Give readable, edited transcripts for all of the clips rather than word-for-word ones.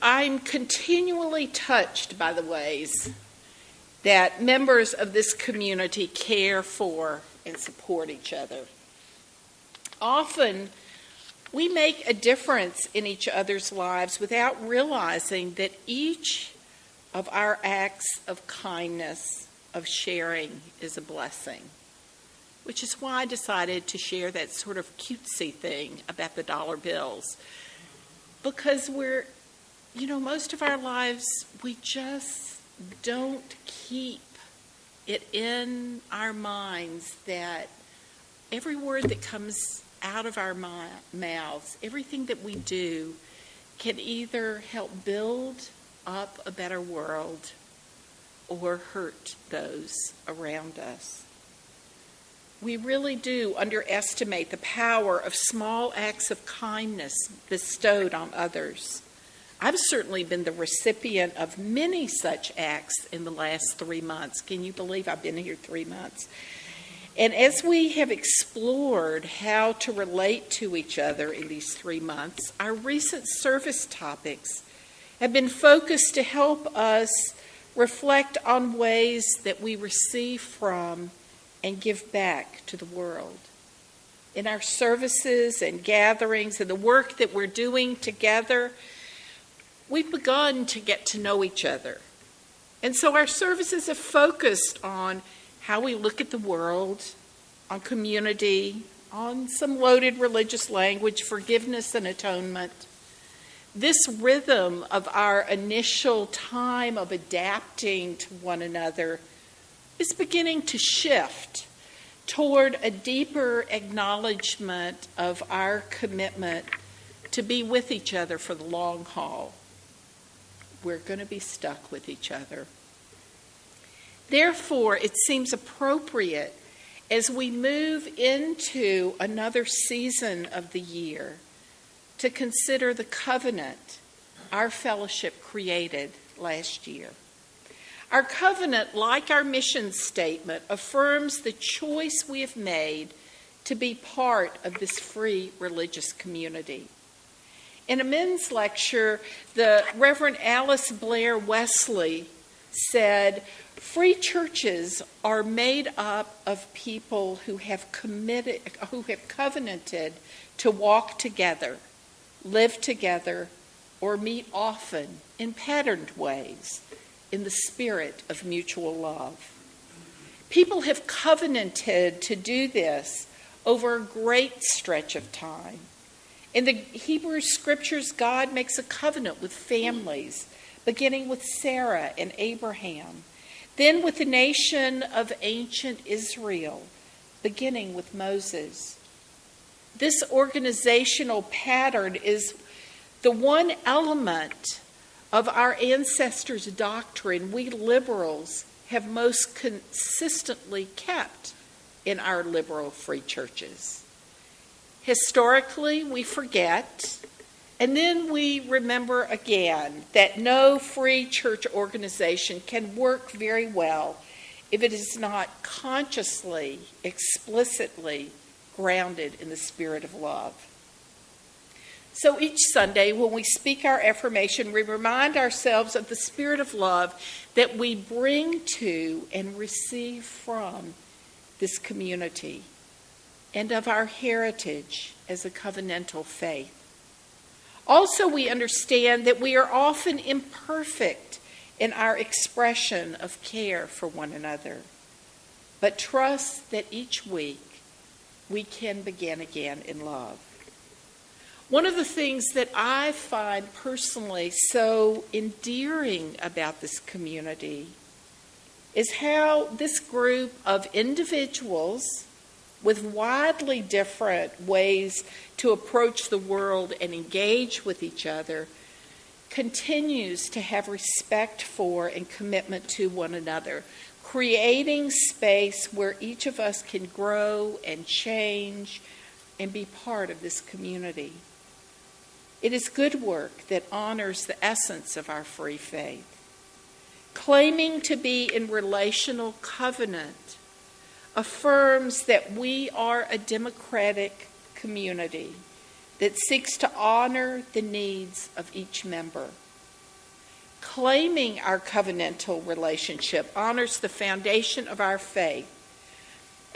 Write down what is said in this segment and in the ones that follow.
I'm continually touched by the ways that members of this community care for and support each other. Often, we make a difference in each other's lives without realizing that each of our acts of kindness, of sharing, is a blessing. Which is why I decided to share that sort of cutesy thing about the dollar bills. Because most of our lives, we just don't keep it in our minds that every word that comes out of our mouths, everything that we do, can either help build up a better world or hurt those around us. We really do underestimate the power of small acts of kindness bestowed on others. I've certainly been the recipient of many such acts in the last 3 months. Can you believe I've been here 3 months? And as we have explored how to relate to each other in these 3 months, our recent service topics have been focused to help us reflect on ways that we receive from and give back to the world. In our services and gatherings and the work that we're doing together, we've begun to get to know each other. And so our services have focused on how we look at the world, on community, on some loaded religious language, forgiveness and atonement. This rhythm of our initial time of adapting to one another is beginning to shift toward a deeper acknowledgement of our commitment to be with each other for the long haul. We're going to be stuck with each other. Therefore, it seems appropriate as we move into another season of the year to consider the covenant our fellowship created last year. Our covenant, like our mission statement, affirms the choice we have made to be part of this free religious community. In a men's lecture, the Reverend Alice Blair Wesley said, "Free churches are made up of people who have covenanted to walk together, live together, or meet often in patterned ways, in the spirit of mutual love." People have covenanted to do this over a great stretch of time. In the Hebrew Scriptures, God makes a covenant with families, beginning with Sarah and Abraham, then with the nation of ancient Israel, beginning with Moses. This organizational pattern is the one element of our ancestors' doctrine we liberals have most consistently kept in our liberal free churches. Historically, we forget, and then we remember again that no free church organization can work very well if it is not consciously, explicitly grounded in the spirit of love. So each Sunday, when we speak our affirmation, we remind ourselves of the spirit of love that we bring to and receive from this community, and of our heritage as a covenantal faith. Also, we understand that we are often imperfect in our expression of care for one another, but trust that each week we can begin again in love. One of the things that I find personally so endearing about this community is how this group of individuals with widely different ways to approach the world and engage with each other continues to have respect for and commitment to one another, creating space where each of us can grow and change and be part of this community. It is good work that honors the essence of our free faith. Claiming to be in relational covenant affirms that we are a democratic community that seeks to honor the needs of each member. Claiming our covenantal relationship honors the foundation of our faith.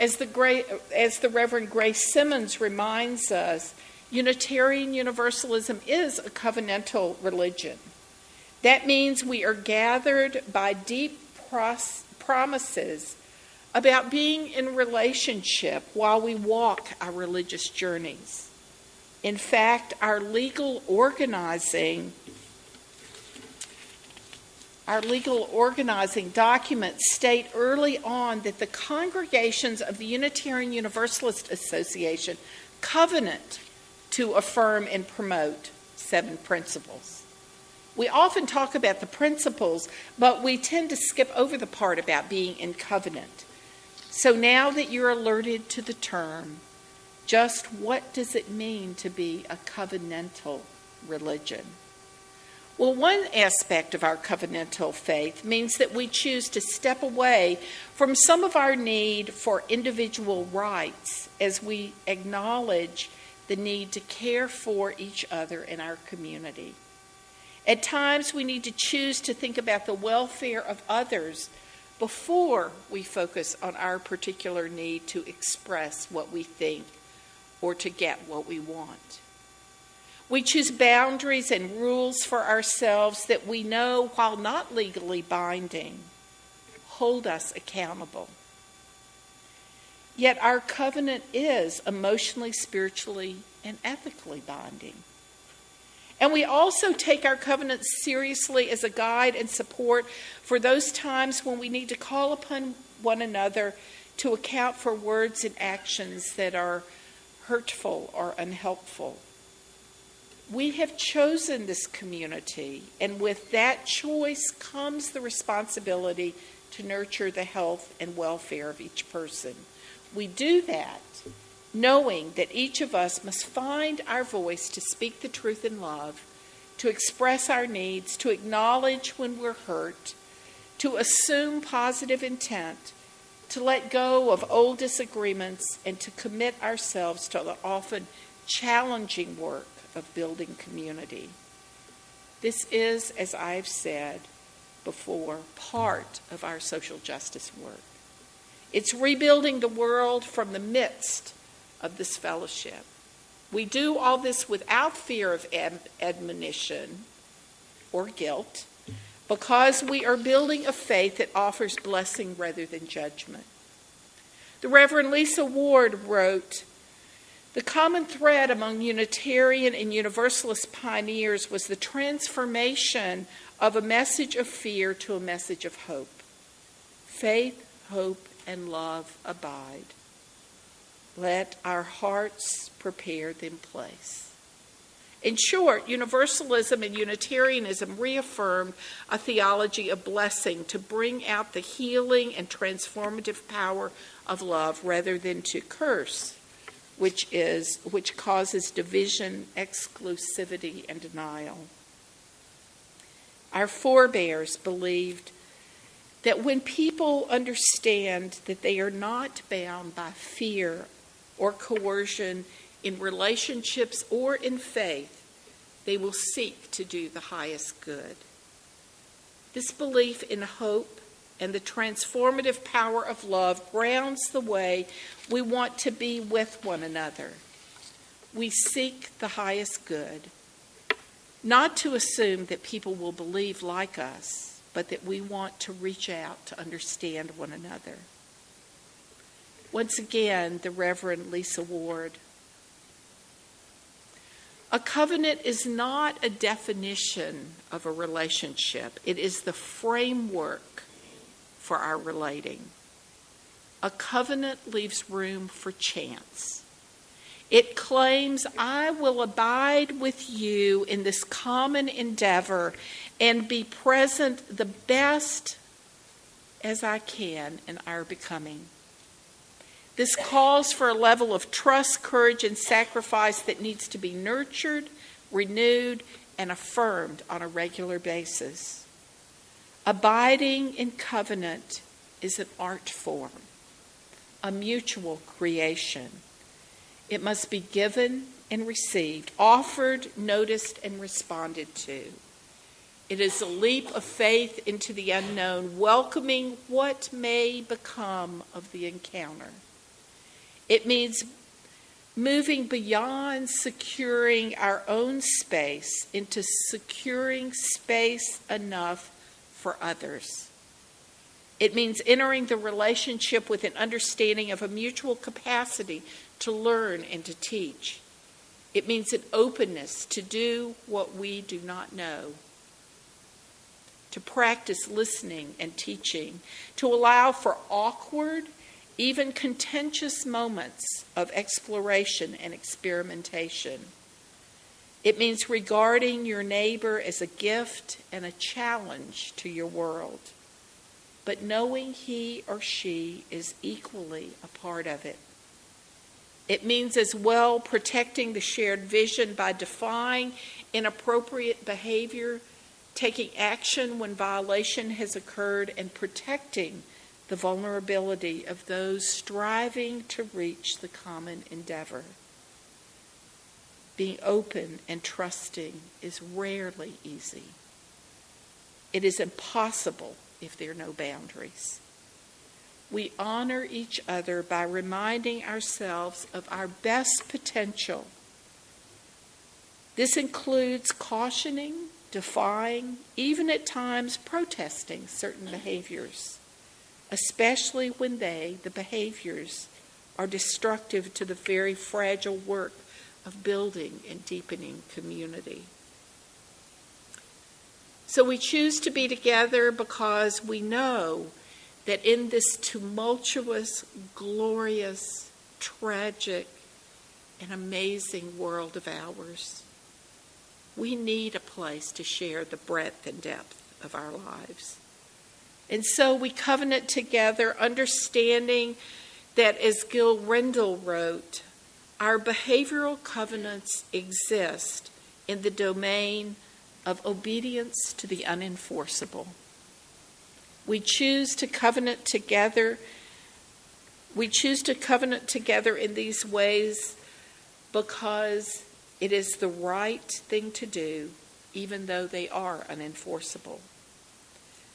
As the Reverend Grace Simmons reminds us, Unitarian Universalism is a covenantal religion. That means we are gathered by deep promises about being in relationship while we walk our religious journeys. In fact, our legal organizing documents state early on that the congregations of the Unitarian Universalist Association covenant to affirm and promote 7 principles. We often talk about the principles, but we tend to skip over the part about being in covenant. So now that you're alerted to the term, just what does it mean to be a covenantal religion? Well, one aspect of our covenantal faith means that we choose to step away from some of our need for individual rights as we acknowledge the need to care for each other in our community. At times, we need to choose to think about the welfare of others before we focus on our particular need to express what we think or to get what we want. We choose boundaries and rules for ourselves that we know, while not legally binding, hold us accountable. Yet our covenant is emotionally, spiritually, and ethically binding. And we also take our covenant seriously as a guide and support for those times when we need to call upon one another to account for words and actions that are hurtful or unhelpful. We have chosen this community, and with that choice comes the responsibility to nurture the health and welfare of each person. We do that knowing that each of us must find our voice to speak the truth in love, to express our needs, to acknowledge when we're hurt, to assume positive intent, to let go of old disagreements, and to commit ourselves to the often challenging work of building community. This is, as I've said before, part of our social justice work. It's rebuilding the world from the midst of this fellowship. We do all this without fear of admonition or guilt, because we are building a faith that offers blessing rather than judgment. The Reverend Lisa Ward wrote, "The common thread among Unitarian and Universalist pioneers was the transformation of a message of fear to a message of hope. Faith, hope, and love abide. Let our hearts prepare them place." In short, Universalism and Unitarianism reaffirmed a theology of blessing to bring out the healing and transformative power of love rather than to curse, which causes division, exclusivity, and denial. Our forebears believed that when people understand that they are not bound by fear or coercion in relationships or in faith, they will seek to do the highest good. This belief in hope and the transformative power of love grounds the way we want to be with one another. We seek the highest good, not to assume that people will believe like us, but that we want to reach out to understand one another. Once again, the Reverend Lisa Ward. A covenant is not a definition of a relationship. It is the framework for our relating. A covenant leaves room for chance. It claims, I will abide with you in this common endeavor and be present the best as I can in our becoming. This calls for a level of trust, courage, and sacrifice that needs to be nurtured, renewed, and affirmed on a regular basis. Abiding in covenant is an art form, a mutual creation. It must be given and received, offered, noticed, and responded to. It is a leap of faith into the unknown, welcoming what may become of the encounter. It means moving beyond securing our own space into securing space enough for others. It means entering the relationship with an understanding of a mutual capacity to learn and to teach. It means an openness to do what we do not know, to practice listening and teaching, to allow for awkward, even contentious moments of exploration and experimentation. It means regarding your neighbor as a gift and a challenge to your world, but knowing he or she is equally a part of it. It means as well protecting the shared vision by defying inappropriate behavior, taking action when violation has occurred, and protecting the vulnerability of those striving to reach the common endeavor. Being open and trusting is rarely easy. It is impossible if there are no boundaries. We honor each other by reminding ourselves of our best potential. This includes cautioning, defying, even at times protesting certain behaviors, especially when the behaviors, are destructive to the very fragile work of building and deepening community. So we choose to be together because we know that in this tumultuous, glorious, tragic, and amazing world of ours, we need a place to share the breadth and depth of our lives. And so we covenant together, understanding that, as Gil Rendell wrote, our behavioral covenants exist in the domain of obedience to the unenforceable. We choose to covenant together. We choose to covenant together in these ways because it is the right thing to do, even though they are unenforceable.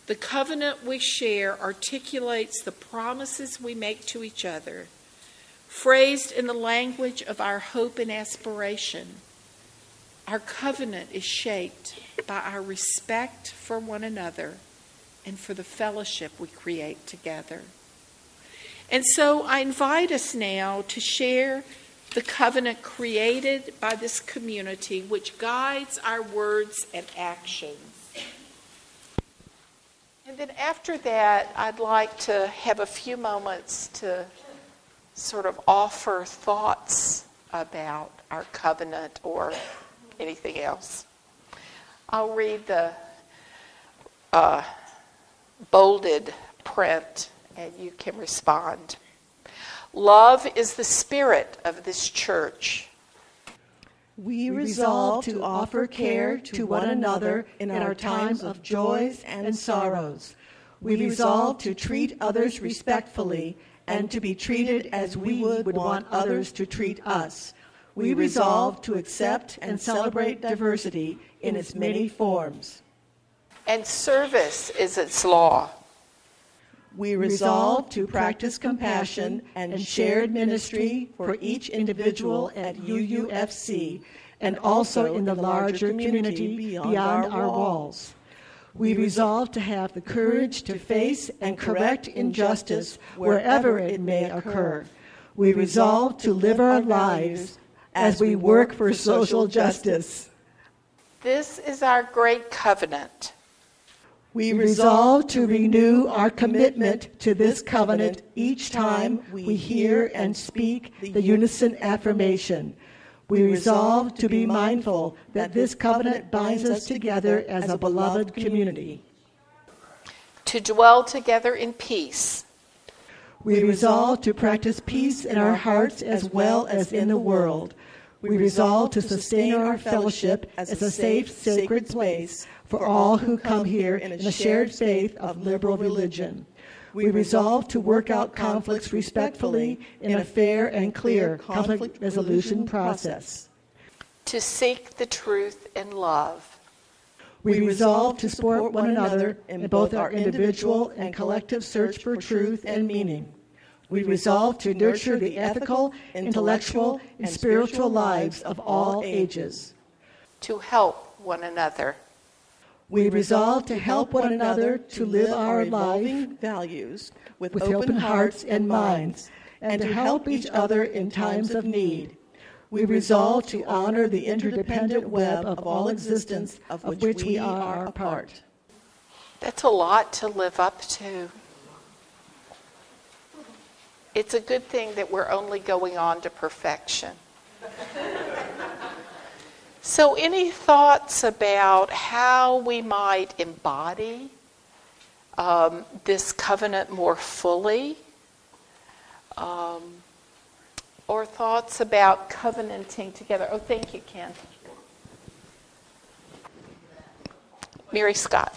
The covenant we share articulates the promises we make to each other, phrased in the language of our hope and aspiration. Our covenant is shaped by our respect for one another and for the fellowship we create together. And so I invite us now to share the covenant created by this community, which guides our words and actions. And then after that, I'd like to have a few moments to sort of offer thoughts about our covenant or anything else. I'll read the bolded print and you can respond. Love is the spirit of this church. We resolve to offer care to one another in our times of joys and sorrows. We resolve to treat others respectfully and to be treated as we would want others to treat us. We resolve to accept and celebrate diversity in its many forms. And service is its law. We resolve to practice compassion and shared ministry for each individual at UUFC and also in the larger community beyond our walls. We resolve to have the courage to face and correct injustice wherever it may occur. We resolve to live our lives as we work for social justice. This is our great covenant. We resolve to renew our commitment to this covenant each time we hear and speak the unison affirmation. We resolve to be mindful that this covenant binds us together as a beloved community. To dwell together in peace. We resolve to practice peace in our hearts as well as in the world. We resolve to sustain our fellowship as a safe, sacred place for all who come here in a shared faith of liberal religion. We resolve to work out conflicts respectfully in a fair and clear conflict resolution process. to seek the truth and love. We resolve to support one another in both our individual and collective search for truth and meaning. We resolve to nurture the ethical, intellectual, and spiritual lives of all ages. To help one another. We resolve to help one another to live our evolving values with open hearts and minds, and to help each other in times of need. We resolve to honor the interdependent web of all existence of which we are a part. That's a lot to live up to. It's a good thing that we're only going on to perfection. So any thoughts about how we might embody this covenant more fully? Or thoughts about covenanting together? Oh, thank you, Ken. Mary Scott.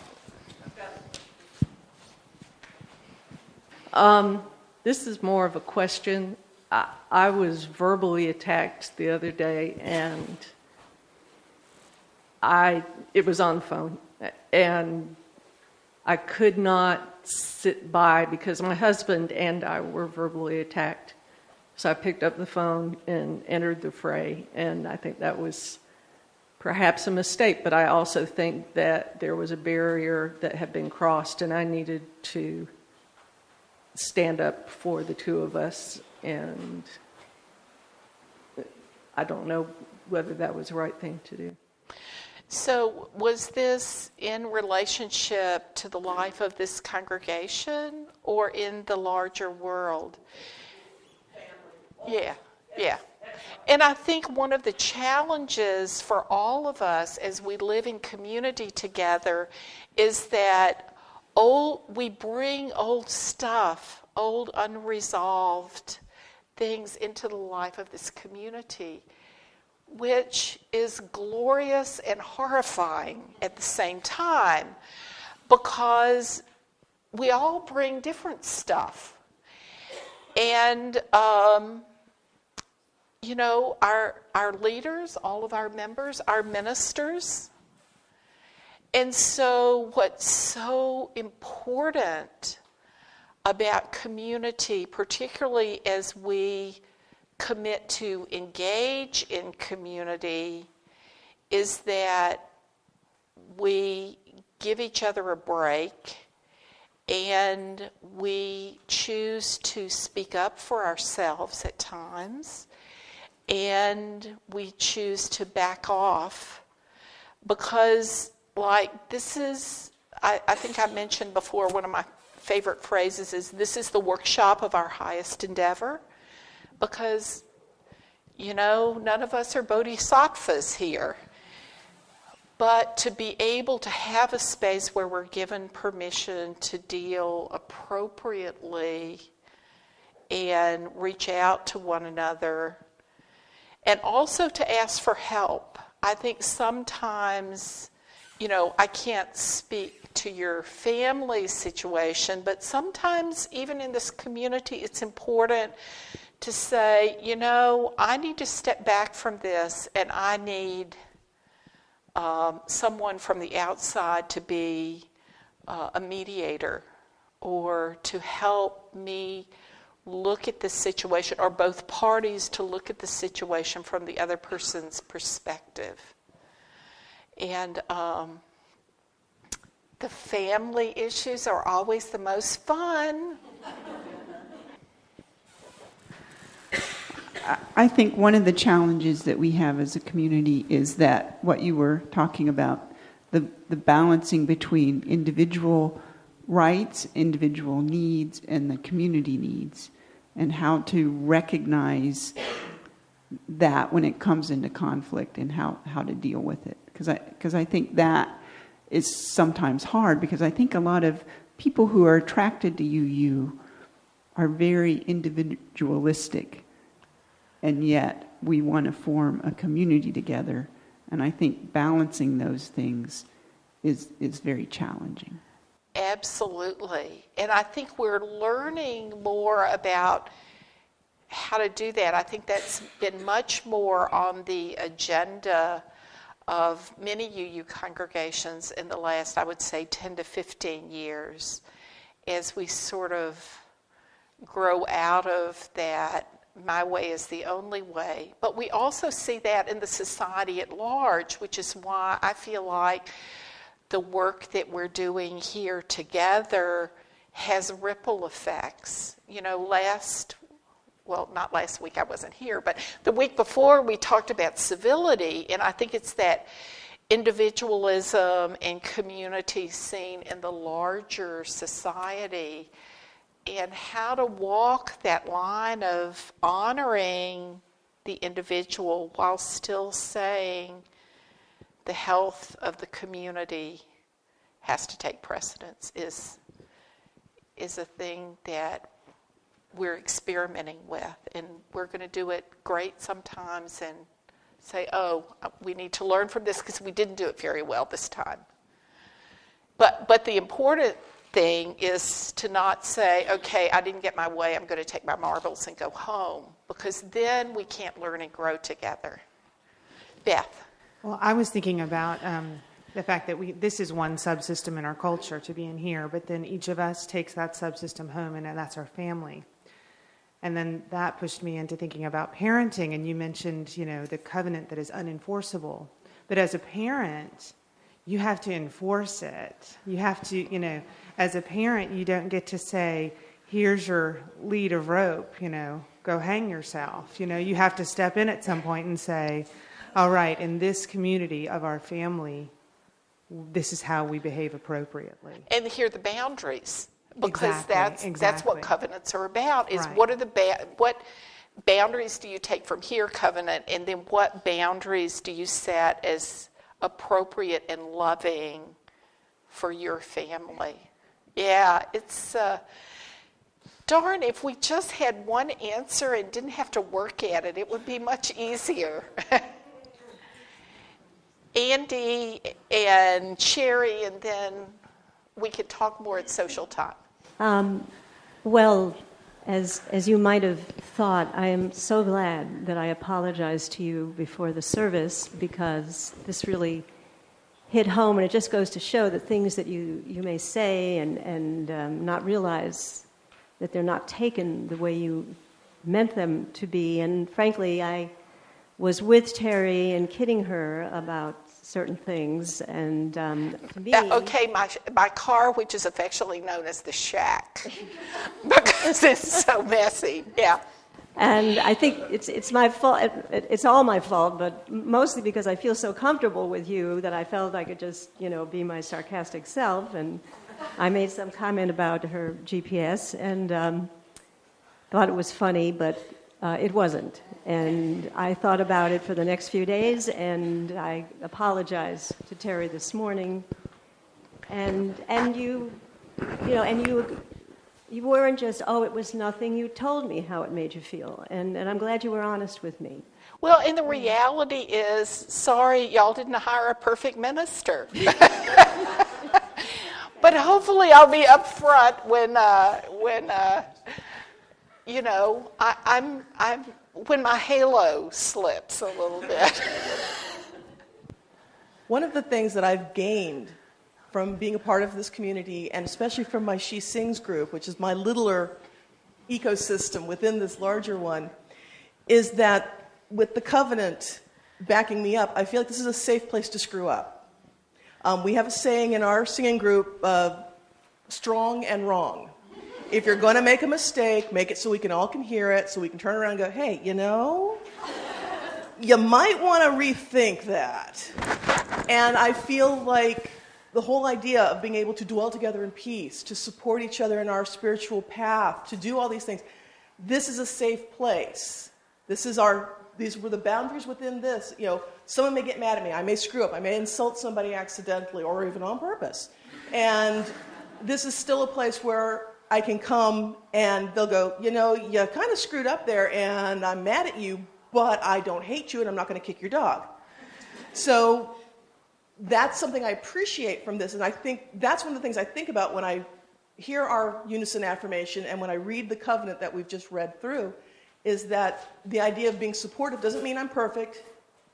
This is more of a question. I was verbally attacked the other day, and it was on the phone, and I could not sit by because my husband and I were verbally attacked. So I picked up the phone and entered the fray, and I think that was perhaps a mistake, but I also think that there was a barrier that had been crossed, and I needed to stand up for the two of us, and I don't know whether that was the right thing to do. So was this in relationship to the life of this congregation or in the larger world? Yeah. And I think one of the challenges for all of us as we live in community together is that we bring old stuff, old unresolved things into the life of this community, which is glorious and horrifying at the same time, because we all bring different stuff. And, our leaders, all of our members, are ministers. And so what's so important about community, particularly as we commit to engage in community, is that we give each other a break and we choose to speak up for ourselves at times, and we choose to back off because, this is, I think I mentioned before, one of my favorite phrases is, this is the workshop of our highest endeavor, because, none of us are bodhisattvas here. But to be able to have a space where we're given permission to deal appropriately and reach out to one another, and also to ask for help. I think sometimes, I can't speak to your family situation, but sometimes even in this community, it's important to say, I need to step back from this, and I need someone from the outside to be a mediator, or to help me look at the situation, or both parties to look at the situation from the other person's perspective. And the family issues are always the most fun. I think one of the challenges that we have as a community is that what you were talking about, the balancing between individual rights, individual needs, and the community needs, and how to recognize that when it comes into conflict and how to deal with it. Because I think that is sometimes hard, because I think a lot of people who are attracted to UU are very individualistic. And yet we want to form a community together. And I think balancing those things is very challenging. Absolutely. And I think we're learning more about how to do that. I think that's been much more on the agenda of many UU congregations in the last, I would say, 10 to 15 years, as we sort of grow out of that my way is the only way. But we also see that in the society at large, which is why I feel like the work that we're doing here together has ripple effects. You know, not last week, I wasn't here, but the week before we talked about civility, and I think it's that individualism and community seen in the larger society, and how to walk that line of honoring the individual while still saying the health of the community has to take precedence is a thing that we're experimenting with, and we're going to do it great sometimes and say, oh, we need to learn from this because we didn't do it very well this time. But the important thing is to not say, okay, I didn't get my way, I'm going to take my marbles and go home, because then we can't learn and grow together. Beth. Well, I was thinking about the fact that this is one subsystem in our culture to be in here, but then each of us takes that subsystem home, and that's our family. And then that pushed me into thinking about parenting, and you mentioned, the covenant that is unenforceable. But as a parent, you have to enforce it. You have to, as a parent, you don't get to say, here's your lead of rope, go hang yourself. You have to step in at some point and say, all right, in this community of our family, this is how we behave appropriately. And here are the boundaries, because Exactly. that's what covenants are about, is Right. what boundaries do you take from here, covenant, and then what boundaries do you set as appropriate and loving for your family? Yeah, it's, darn, if we just had one answer and didn't have to work at it, it would be much easier. Andy and Sherry, and then we could talk more at social time. Well, as you might have thought, I am so glad that I apologized to you before the service, because this really hit home, and it just goes to show that things that you may say and not realize that they're not taken the way you meant them to be. And frankly, I was with Terry and kidding her about certain things, and to me... Okay, my car, which is affectionately known as the shack, because it's so messy, yeah. And I think it's my fault. It's all my fault, but mostly because I feel so comfortable with you that I felt I could just, be my sarcastic self. And I made some comment about her GPS and thought it was funny, but it wasn't. And I thought about it for the next few days, and I apologized to Terry this morning. And you weren't just, oh, it was nothing. You told me how it made you feel. And I'm glad you were honest with me. Well, and the reality is, sorry, y'all didn't hire a perfect minister. But hopefully I'll be up front when my halo slips a little bit. One of the things that I've gained from being a part of this community, and especially from my She Sings group, which is my littler ecosystem within this larger one, is that with the covenant backing me up, I feel like this is a safe place to screw up. We have a saying in our singing group, strong and wrong. If you're going to make a mistake, make it so we all can hear it, so we can turn around and go, hey, you might want to rethink that. And I feel like the whole idea of being able to dwell together in peace, to support each other in our spiritual path, to do all these things, this is a safe place. These were the boundaries within this. Someone may get mad at me. I may screw up. I may insult somebody accidentally or even on purpose. And this is still a place where I can come and they'll go, you kind of screwed up there and I'm mad at you, but I don't hate you and I'm not going to kick your dog. So that's something I appreciate from this, and I think that's one of the things I think about when I hear our unison affirmation and when I read the covenant that we've just read through, is that the idea of being supportive doesn't mean I'm perfect,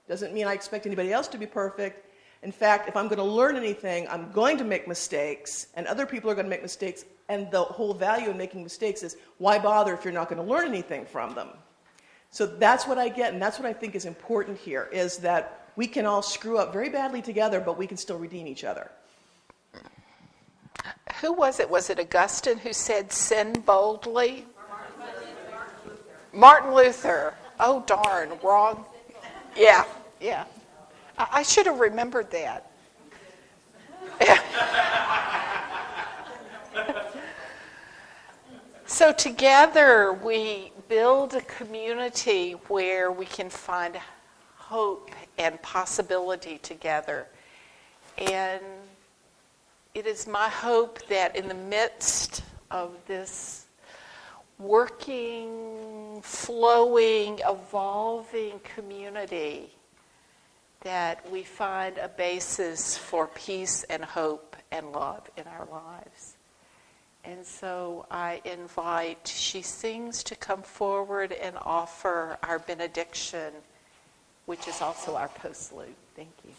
doesn't mean I expect anybody else to be perfect. In fact, if I'm going to learn anything, I'm going to make mistakes, and other people are going to make mistakes, and the whole value in making mistakes is, why bother if you're not going to learn anything from them? So that's what I get, and that's what I think is important here, is that we can all screw up very badly together, but we can still redeem each other. Who was it? Was it Augustine who said, sin boldly? Martin Luther. Oh, darn, wrong. Yeah. I should have remembered that. So together we build a community where we can find hope and possibility together. And it is my hope that in the midst of this working, flowing, evolving community, that we find a basis for peace and hope and love in our lives. And so I invite She Sings to come forward and offer our benediction, which is also our postlude. Thank you.